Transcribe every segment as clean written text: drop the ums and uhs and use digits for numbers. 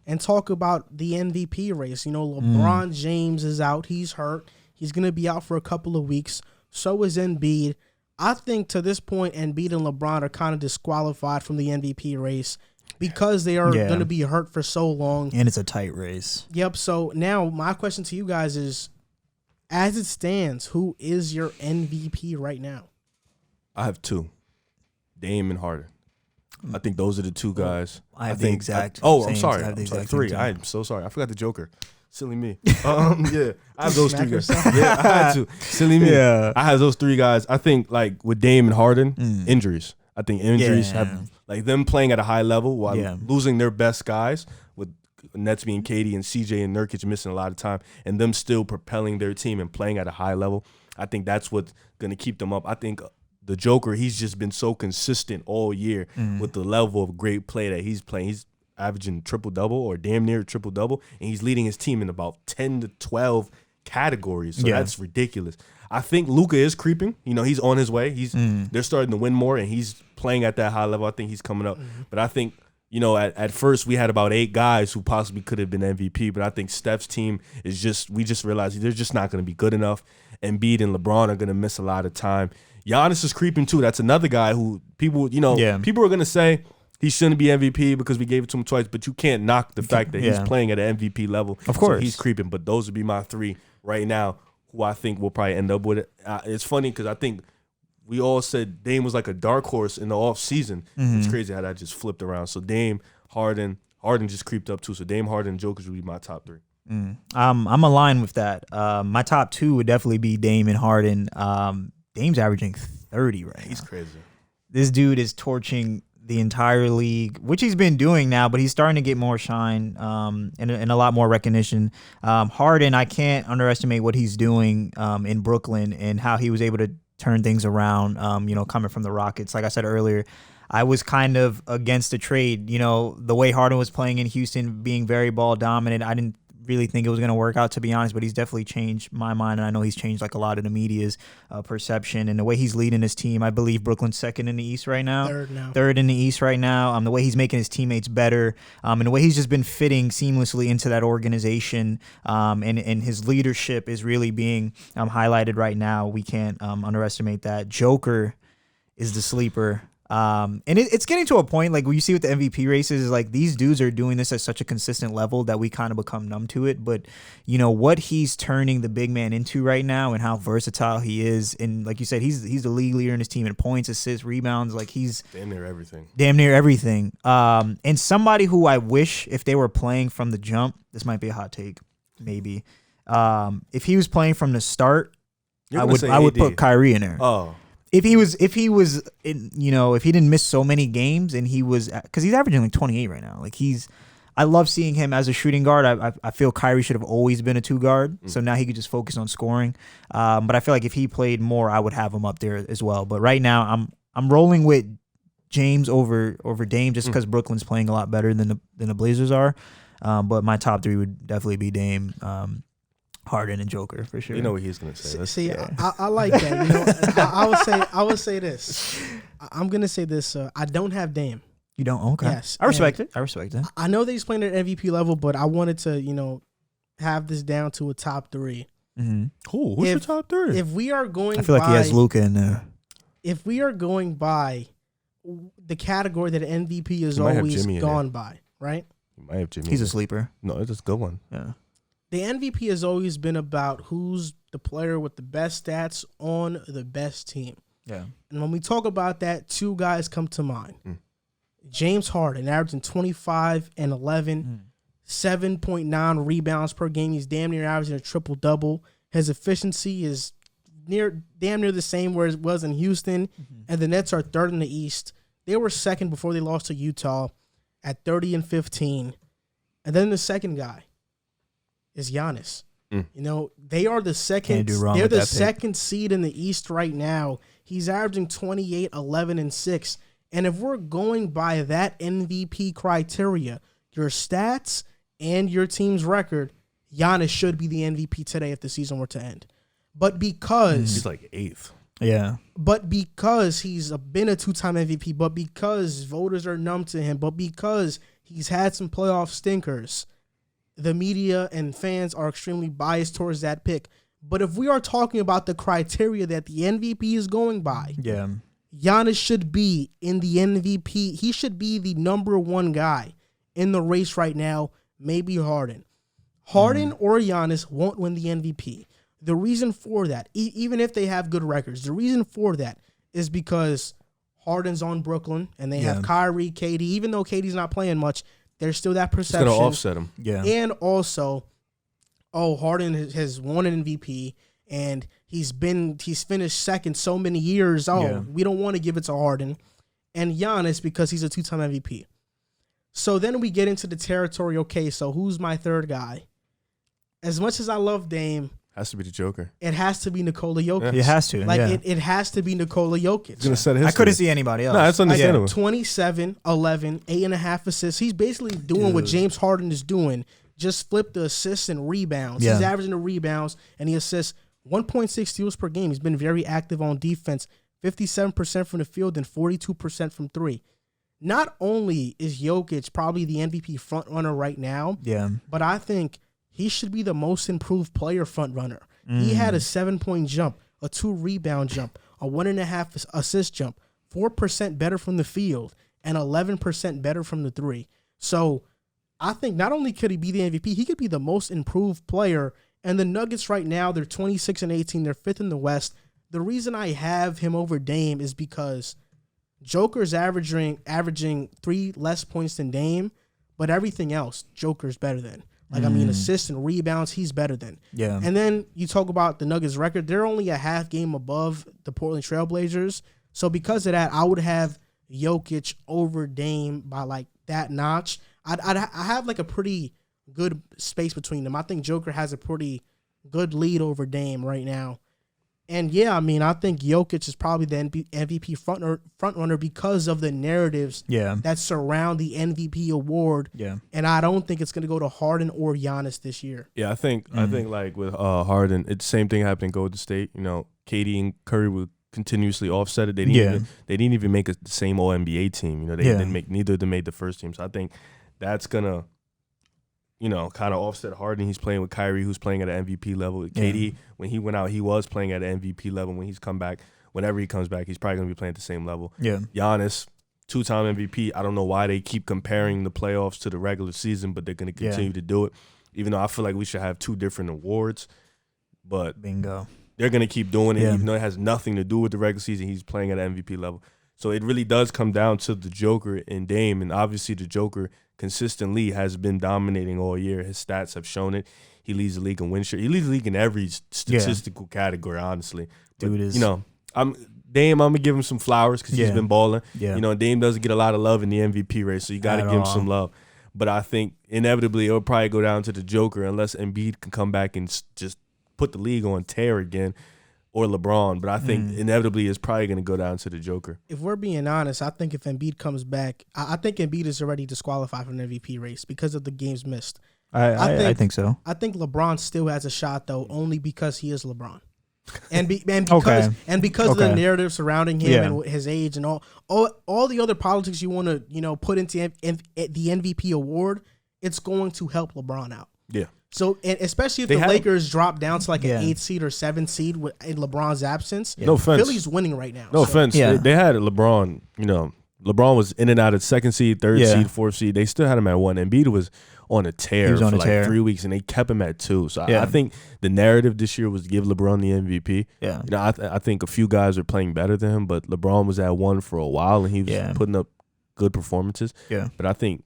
and talk about the MVP race. You know, LeBron James is out. He's hurt. He's going to be out for a couple of weeks. So is Embiid. I think to this point, Embiid and LeBron are kind of disqualified from the MVP race because they are going to be hurt for so long. And it's a tight race. Yep. So now my question to you guys is, as it stands, who is your MVP right now? I have two, Dame and Harden. I think those are the two guys. I have the exact. I'm sorry. Three. I am so sorry. I forgot the Joker. Silly me. I have those three guys. Yeah, I had to. Silly me. Yeah. I have those three guys. I think like with Dame and Harden, injuries. I think injuries have like them playing at a high level while losing their best guys with Nets being KD and CJ and Nurkic missing a lot of time, and them still propelling their team and playing at a high level. I think that's what's gonna keep them up. I think the Joker, he's just been so consistent all year with the level of great play that he's playing. He's averaging triple-double or damn near triple-double, and he's leading his team in about 10 to 12 categories. So that's ridiculous. I think Luka is creeping. You know, he's on his way. They're starting to win more, and he's playing at that high level. I think he's coming up. But I think, you know, at first we had about 8 guys who possibly could have been MVP, but I think Steph's team is we just realized they're just not going to be good enough. Embiid and LeBron are going to miss a lot of time. Giannis is creeping too. That's another guy who people are going to say he shouldn't be MVP because we gave it to him twice, but you can't knock the fact that he's playing at an MVP level. Of course. So he's creeping, but those would be my 3 right now who I think will probably end up with it. It's funny because I think we all said Dame was like a dark horse in the offseason. It's crazy how that just flipped around. So Dame, Harden just creeped up too. So Dame, Harden, and Jokic would be my top 3. I'm aligned with that. My top 2 would definitely be Dame and Harden. Dame's averaging 30 right now. He's crazy. This dude is torching the entire league, which he's been doing now, but he's starting to get more shine and a lot more recognition. Harden, I can't underestimate what he's doing in Brooklyn and how he was able to turn things around, coming from the Rockets. Like I said earlier, I was kind of against the trade. You know, the way Harden was playing in Houston, being very ball dominant, I didn't really think it was going to work out, to be honest, but he's definitely changed my mind, and I know he's changed like a lot of the media's perception and the way he's leading his team. I believe Brooklyn's second in the East right now. Third in the East right now. The way he's making his teammates better, and the way he's just been fitting seamlessly into that organization, and his leadership is really being highlighted right now. We can't underestimate that. Joker is the sleeper. And it's getting to a point, like, when you see with the MVP races, is like these dudes are doing this at such a consistent level that we kind of become numb to it. But, you know, what he's turning the big man into right now and how versatile he is. And like you said, he's the league leader in his team in points, assists, rebounds. Like, he's damn near everything. And somebody who I wish, if they were playing from the jump, this might be a hot take, maybe. If he was playing from the start, I would put Kyrie in there. Oh. If he didn't miss so many games and he was, because he's averaging like 28 right now. Like, I love seeing him as a shooting guard. I feel Kyrie should have always been a 2 guard. So now he could just focus on scoring. But I feel like if he played more, I would have him up there as well. But right now I'm rolling with James over Dame just because Brooklyn's playing a lot better than the Blazers are. But my top 3 would definitely be Dame, Harden, and Joker for sure. You know what he's gonna say. See, I like that. You know, I would say this. I'm gonna say this. I don't have Dame. You don't? Okay. Yes. I respect it. I know that he's playing at MVP level, but I wanted to, have this down to a top 3. Mm-hmm. Cool. Who's your top 3? If we are going, I feel like he has Luka in there. If we are going by the category that MVP has always gone by, right? You might have Jimmy. He's a sleeper. No, it's a good one. Yeah. The MVP has always been about who's the player with the best stats on the best team. Yeah. And when we talk about that, 2 guys come to mind. James Harden, averaging 25 and 11, 7.9 rebounds per game. He's damn near averaging a triple-double. His efficiency is damn near the same where it was in Houston. And the Nets are third in the East. They were second before they lost to Utah at 30 and 15. And then the second guy is Giannis. They are the second. They're the second seed in the East right now. He's averaging 28, 11, and 6. And if we're going by that MVP criteria, your stats and your team's record, Giannis should be the MVP today if the season were to end. But because he's like 8th. Yeah. But because he's been a 2-time MVP, but because voters are numb to him, but because He's had some playoff stinkers. The media and fans are extremely biased towards that pick. But if we are talking about the criteria that the MVP is going by, Giannis should be in the MVP. He should be the number one guy in the race right now, maybe Harden. Harden or Giannis won't win the MVP. The reason for that, even if they have good records, the reason for that is because Harden's on Brooklyn and they have Kyrie, KD. Even though KD's not playing much, there's still that perception. It's going to offset him. Yeah. And also, Harden has won an MVP and he's finished second so many years. We don't want to give it to Harden. And Giannis because he's a 2-time MVP. So then we get into the territory, okay, so who's my third guy? As much as I love Dame, has to be the Joker. It has to be Nikola Jokic. It has to. It has to be Nikola Jokic. He's gonna set history. I couldn't see anybody else. No, that's understandable. 27, 11, 8.5 assists. He's basically doing what James Harden is doing. Just flip the assists and rebounds. He's averaging the rebounds and he assists 1.6 steals per game. He's been very active on defense. 57% from the field and 42% from three. Not only is Jokic probably the MVP frontrunner right now, but I think he should be the most improved player frontrunner. He had a 7-point jump, a 2-rebound jump, a 1.5 assist jump, 4% better from the field, and 11% better from the three. So I think not only could he be the MVP, he could be the most improved player. And the Nuggets right now, they're 26-18. They're 5th in the West. The reason I have him over Dame is because Joker's averaging 3 less points than Dame, but everything else, Joker's better than. Assists and rebounds, he's better than. Yeah. And then you talk about the Nuggets record. They're only a half game above the Portland Trailblazers. So because of that, I would have Jokic over Dame by that notch. I have a pretty good space between them. I think Joker has a pretty good lead over Dame right now. And I think Jokic is probably the MVP frontrunner because of the narratives that surround the MVP award. Yeah. And I don't think it's going to go to Harden or Giannis this year. Yeah, I think with Harden, it's the same thing happened in Golden State. KD and Curry would continuously offset it. They didn't even make the same All NBA team. They didn't make, neither of them made the first team. So I think that's gonna kind of offset Harden. He's playing with Kyrie, who's playing at an MVP level. KD, when he went out, he was playing at an MVP level. When he's come back, whenever he comes back, he's probably going to be playing at the same level. Yeah. Giannis, 2-time MVP. I don't know why they keep comparing the playoffs to the regular season, but they're going to continue to do it. Even though I feel like we should have 2 different awards. But bingo. They're going to keep doing it, even though it has nothing to do with the regular season. He's playing at an MVP level. So it really does come down to the Joker and Dame. And obviously the Joker consistently has been dominating all year. His stats have shown it. He leads the league in win share. He leads the league in every statistical category, honestly. But, Dude is. Dame, I'm going to give him some flowers because he's been balling. Yeah. Dame doesn't get a lot of love in the MVP race, so you got to give him some love. But I think inevitably it'll probably go down to the Joker unless Embiid can come back and just put the league on tear again. Or LeBron, but I think inevitably it's probably going to go down to the Joker. If we're being honest, I think if Embiid comes back, I think Embiid is already disqualified from the MVP race because of the games missed. I think so. I think LeBron still has a shot though, only because he is LeBron, and because of the narrative surrounding him and his age and all the other politics you want to put into the MVP award, it's going to help LeBron out. Yeah. So, and especially if the Lakers drop down to an 8th seed or 7th seed in LeBron's absence, no offense, Philly's winning right now. No offense. Yeah. They had LeBron, LeBron was in and out of 2nd seed, 3rd seed, 4th seed. They still had him at 1. Embiid was on a tear for 3 weeks, and they kept him at 2. So I think the narrative this year was to give LeBron the MVP. Yeah. I think a few guys are playing better than him, but LeBron was at 1 for a while, and he was putting up good performances. Yeah. But I think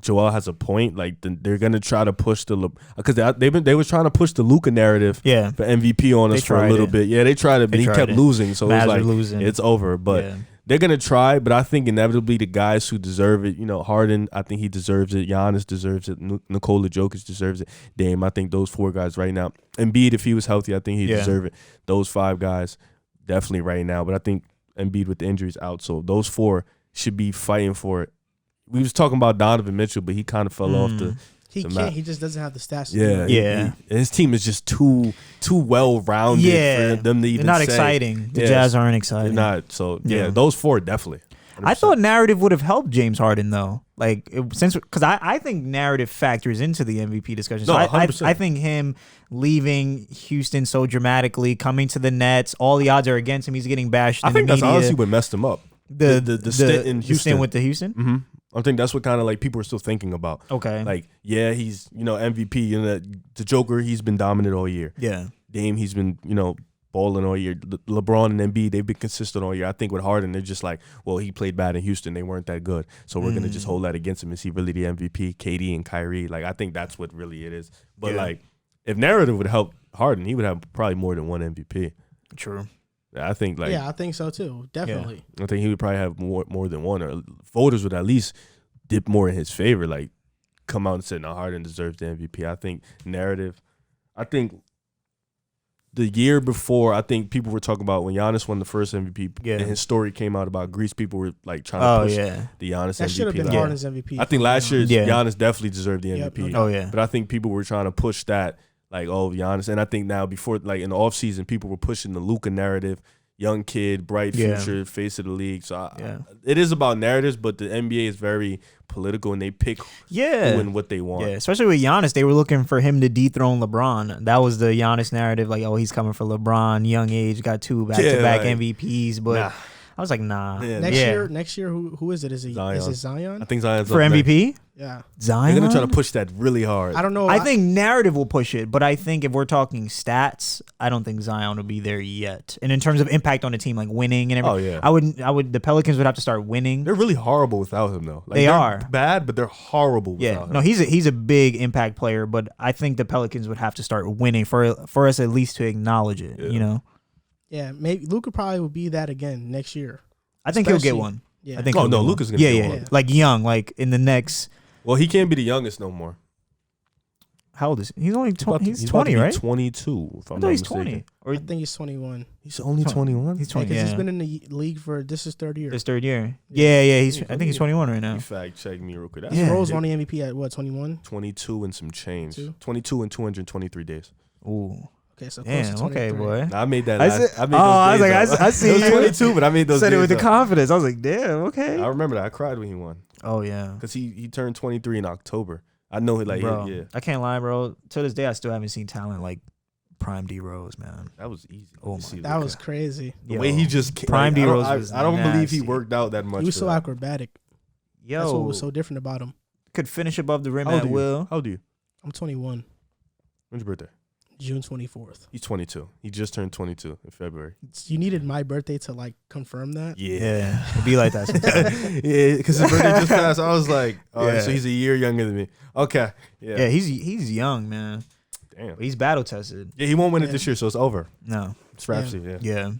Joel has a point. They're gonna try to push because they was trying to push the Luka narrative for MVP on us for a little bit. Yeah, they tried it, but he kept losing. So it was it's over. But they're gonna try. But I think inevitably the guys who deserve it, Harden, I think he deserves it. Giannis deserves it. Nikola Jokic deserves it. Dame, I think those 4 guys right now. Embiid, if he was healthy, I think he deserve it. Those 5 guys definitely right now. But I think Embiid with the injuries out, so those 4 should be fighting for it. We was talking about Donovan Mitchell, but he kind of fell off the. He can't. Map. He just doesn't have the stats. Yeah. His team is just too well rounded for them to even. They're not exciting. The Jazz aren't exciting. They're not. So those 4 definitely. I thought narrative would have helped James Harden though. Like because I think narrative factors into the MVP discussion. So No, I think him leaving Houston so dramatically, coming to the Nets, all the odds are against him. He's getting bashed. I think that's honestly what messed him up. The stint in Houston. The stint with the Houston. Mm-hmm. I think that's what kind of like people are still thinking about. Okay. Like, yeah, he's MVP. The Joker, he's been dominant all year. Yeah. Dame, he's been balling all year. LeBron and Embiid, they've been consistent all year. I think with Harden, they're just like, well, he played bad in Houston. They weren't that good. So we're going to just hold that against him. Is he really the MVP? KD and Kyrie. Like, I think that's what really it is. But, like, if narrative would help Harden, he would have probably more than one MVP. True. I think, like. Yeah, I think so, too. Definitely. Yeah. I think he would probably have more than one. Or voters would at least dip more in his favor. Like, come out and say, no, Harden deserves the MVP. I think narrative. I think the year before, I think people were talking about when Giannis won the first MVP, and his story came out about Greece. People were like trying to push the Giannis MVP. That should have been Harden's MVP. I think last year Giannis definitely deserved the MVP. Oh yeah, but I think people were trying to push that, like, oh, Giannis, and I think now before, like in the offseason, people were pushing the Luka narrative. Young kid, bright future, face of the league. So it is about narratives, but the NBA is very political, and they pick who and what they want. Yeah, especially with Giannis, they were looking for him to dethrone LeBron. That was the Giannis narrative, like, oh, he's coming for LeBron, young age, got 2 back-to-back MVPs, but I was like, nah. Yeah. Next year, who is it? Is it Zion? I think Zion's for MVP. Yeah, Zion. They're gonna try to push that really hard. I don't know. I think narrative will push it, but I think if we're talking stats, I don't think Zion will be there yet. And in terms of impact on the team, like winning and everything, I would. The Pelicans would have to start winning. They're really horrible without him, though. Like, they are bad, but they're horrible without him. No, he's a big impact player, but I think the Pelicans would have to start winning for us at least to acknowledge it. Yeah. Yeah, maybe Luka probably will be that again next year. I think he'll get one. Yeah. I think. Luka's gonna get one. Like young, like in the next. Well, he can't be the youngest no more. How old is he? He's only 20. He's 20, right? 22. If I'm not he's mistaken. 20. Or I think he's 21. He's only 21. He's 20. Because he's been in the league for this is third year. His third year. Yeah. I think he's 21 right now. You fact check me real quick. He rolls on the MVP at what? 21. 22 and some change. 22 and 223 days. Ooh. Okay, so damn. Okay, boy. Nah, I made that. I was like, I see it you. Was 22, but I made those. Said it with the up. confidence. I was like, damn. Okay. I remember that. I cried when he won. Oh yeah. Because he turned 23 in October. I know it, like, bro, yeah. I can't lie, bro. To this day, I still haven't seen talent like Prime D Rose, man. That was easy. Oh my, that was crazy. The way he just Prime D Rose. I don't believe he worked out that much. He was so acrobatic. Yo, that's what was so different about him. Could finish above the rim at will. How old are you? I'm 21. When's your birthday? June 24th. He's 22. He just turned 22 in February. You needed my birthday to like confirm that? Yeah. It'd be like that sometimes. Yeah, because his birthday just passed. I was like, all right, so he's a year younger than me. Okay. Yeah, he's young, man. Damn. But he's battle tested. Yeah, he won't win it this year, so it's over. No. It's Rhapsody, Yeah.